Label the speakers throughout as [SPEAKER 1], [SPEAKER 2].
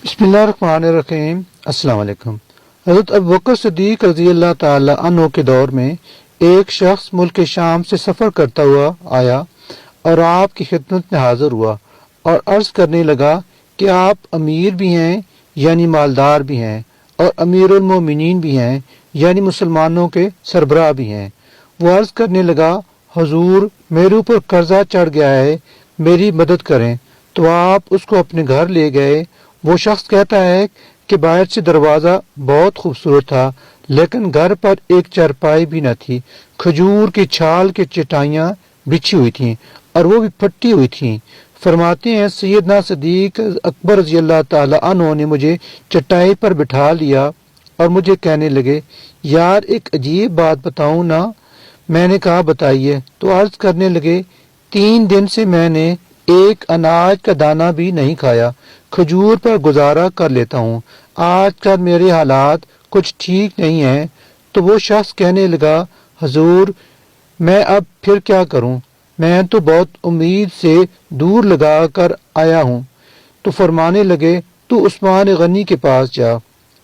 [SPEAKER 1] बिस्मिल्लाहिर्रहमानिर्रहीम। अस्सलाम वालेकुम। हज़रत अबू बकर सिद्दीक़ रज़ी अल्लाह ताला अन्हु के दौर में एक शख्स मुल्क शाम से सफ़र करता हुआ आया और आपकी खिदमत में हाजिर हुआ और अर्ज़ करने लगा कि आप अमीर भी हैं यानी मालदार भी हैं और अमीरुल मोमिनीन भी हैं यानी मुसलमानों के सरबराह भी हैं। वो अर्ज़ करने लगा, हुजूर मेरे ऊपर कर्जा चढ़ गया है, मेरी मदद करें। तो आप उसको अपने घर ले गए। वो शख्स कहता है कि बाहर से दरवाज़ा बहुत खूबसूरत था, लेकिन घर पर एक चारपाई भी न थी। खजूर की छाल की चटाइयाँ बिछी हुई थीं और वो भी फटी हुई थीं। फरमाते हैं सैयदना सिद्दीक अकबर रज़ी अल्लाह ताला अन्हु ने मुझे चटाई पर बिठा लिया और मुझे कहने लगे, यार एक अजीब बात बताऊं ना। मैंने कहा बताइए। तो अर्ज करने लगे, 3 दिन से मैंने एक अनाज का दाना भी नहीं खाया, खजूर पर गुजारा कर लेता हूँ। आजकल मेरे हालात कुछ ठीक नहीं हैं। तो वो शख्स कहने लगा, हुजूर मैं अब फिर क्या करूँ, मैं तो बहुत उम्मीद से दूर लगा कर आया हूँ। तो फरमाने लगे, तू उस्मान गनी के पास जा।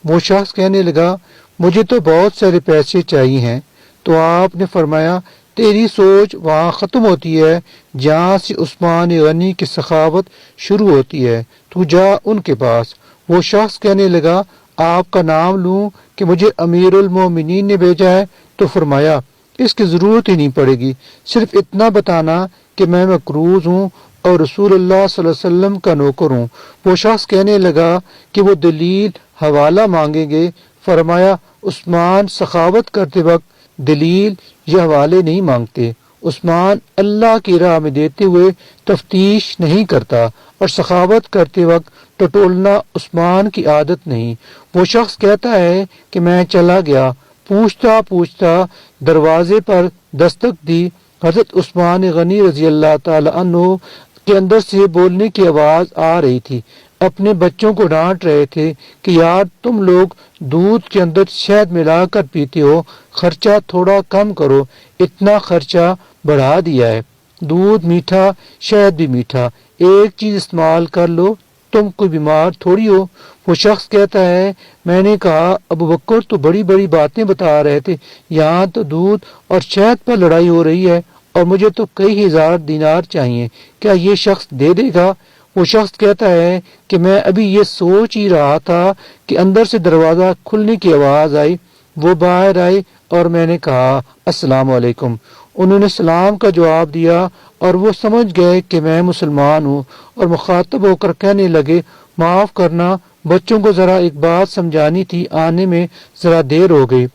[SPEAKER 1] वो शख्स कहने लगा, मुझे तो बहुत सारे पैसे चाहिए हैं। तो आपने फरमाया, तेरी सोच वहाँ ख़त्म होती है जहाँ से उस्मान गनी की सखावत शुरू होती है, तू जा उनके पास। वो शख्स कहने लगा, आपका नाम लूँ कि मुझे अमीरुल मोमिनीन ने भेजा है? तो फरमाया, इसकी ज़रूरत ही नहीं पड़ेगी, सिर्फ इतना बताना कि मैं मकरूज हूँ और रसूलुल्लाह सल्लल्लाहु अलैहि वसल्लम का नौकर हूँ। वो शख्स कहने लगा कि वो दलील हवाला मांगेंगे। फरमाया, उस्मान सखावत करते वक्त दलील या हवाले नहीं मांगते। उस्मान अल्लाह की राह में देते हुए तफ्तीश नहीं करता और सखावत करते वक्त टटोलना उस्मान की आदत नहीं। वो शख्स कहता है कि मैं चला गया, पूछता पूछता दरवाजे पर दस्तक दी। हजरत उस्मान गनी रजी अल्लाह ताला अन्हु के अंदर से बोलने की आवाज आ रही थी। अपने बच्चों को डांट रहे थे कि यार तुम लोग दूध के अंदर शहद मिलाकर पीते हो, खर्चा थोड़ा कम करो, इतना खर्चा बढ़ा दिया है। दूध मीठा, शहद भी मीठा, एक चीज इस्तेमाल कर लो, तुम कोई बीमार थोड़ी हो। वो शख्स कहता है, मैंने कहा अबू बकर तो बड़ी बड़ी बातें बता रहे थे, यहाँ तो दूध और शहद पर लड़ाई हो रही है और मुझे तो कई हजार दिनार चाहिए, क्या ये शख्स दे देगा? वो शख्स कहता है कि मैं अभी ये सोच ही रहा था कि अंदर से दरवाजा खुलने की आवाज आई। वो बाहर आए और मैंने कहा अस्सलाम वालेकुम। उन्होंने सलाम का जवाब दिया और वो समझ गए कि मैं मुसलमान हूँ और मुखातब होकर कहने लगे, माफ करना, बच्चों को जरा एक बात समझानी थी, आने में जरा देर हो गई।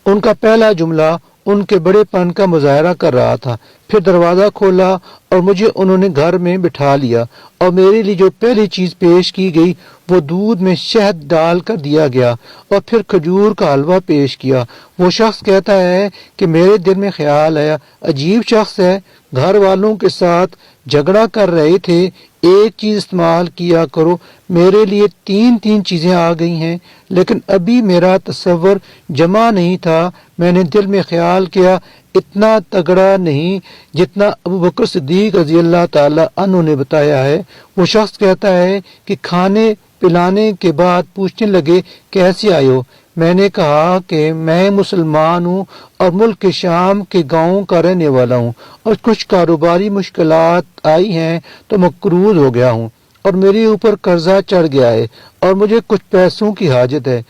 [SPEAKER 1] उनका पहला जुमला उनके बड़ेपन का मुजाहरा कर रहा था। फिर दरवाज़ा खोला और मुझे उन्होंने घर में बिठा लिया और मेरे लिए जो पहली चीज़ पेश की गई वो दूध में शहद डाल कर दिया गया और फिर खजूर का हलवा पेश किया। वो शख्स कहता है कि मेरे दिल में ख्याल आया, अजीब शख्स है, घर वालों के साथ झगड़ा कर रहे थे, एक चीज इस्तेमाल किया करो, मेरे लिए 3 चीजें आ गई हैं, लेकिन अभी मेरा तसव्वुर जमा नहीं था। मैंने दिल में ख्याल किया इतना तगड़ा नहीं जितना अबू बकर सिद्दीक रजी अल्लाह ताला अन्हु ने बताया है। वो शख्स कहता है कि खाने पिलाने के बाद पूछने लगे, कैसे आए हो? मैंने कहा कि मैं मुसलमान हूँ और मुल्क के शाम के गाँव का रहने वाला हूँ और कुछ कारोबारी मुश्किलात आई हैं तो मकरूज हो गया हूँ और मेरे ऊपर कर्जा चढ़ गया है और मुझे कुछ पैसों की हाजत है।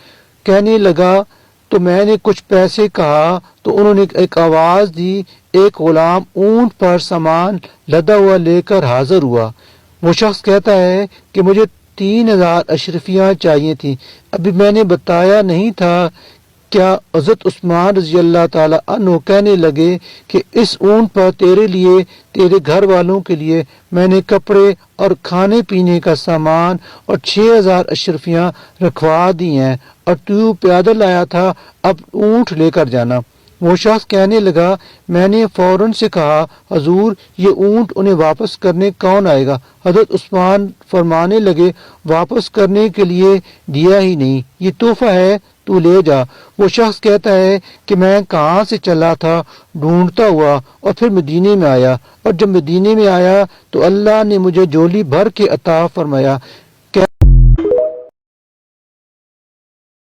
[SPEAKER 1] कहने लगा तो मैंने कुछ पैसे कहा तो उन्होंने एक आवाज दी, एक गुलाम ऊंट पर सामान लदा हुआ लेकर हाजिर हुआ। वो शख्स कहता है कि मुझे 3000 अशरफियाँ चाहिए थी। अभी मैंने बताया नहीं था क्या हज़रत उस्मान रज़ी अल्लाह ताला अन्हु कहने लगे कि इस ऊंट पर तेरे लिए, तेरे घर वालों के लिए मैंने कपड़े और खाने पीने का सामान और 6000 अशरफियाँ रखवा दी हैं और तू पैदल आया था, अब ऊंट लेकर जाना। वो शख्स कहने लगा, मैंने फौरन से कहा, हजूर ये ऊंट उन्हें वापस करने कौन आएगा? हजरत उस्मान फरमाने लगे, वापस करने के लिए दिया ही नहीं, ये तोहफा है, तू ले जा। वो शख्स कहता है कि मैं कहाँ से चला था ढूंढता हुआ और फिर मदीने में आया और जब मदीने में आया तो अल्लाह ने मुझे झोली भर के अता फरमाया।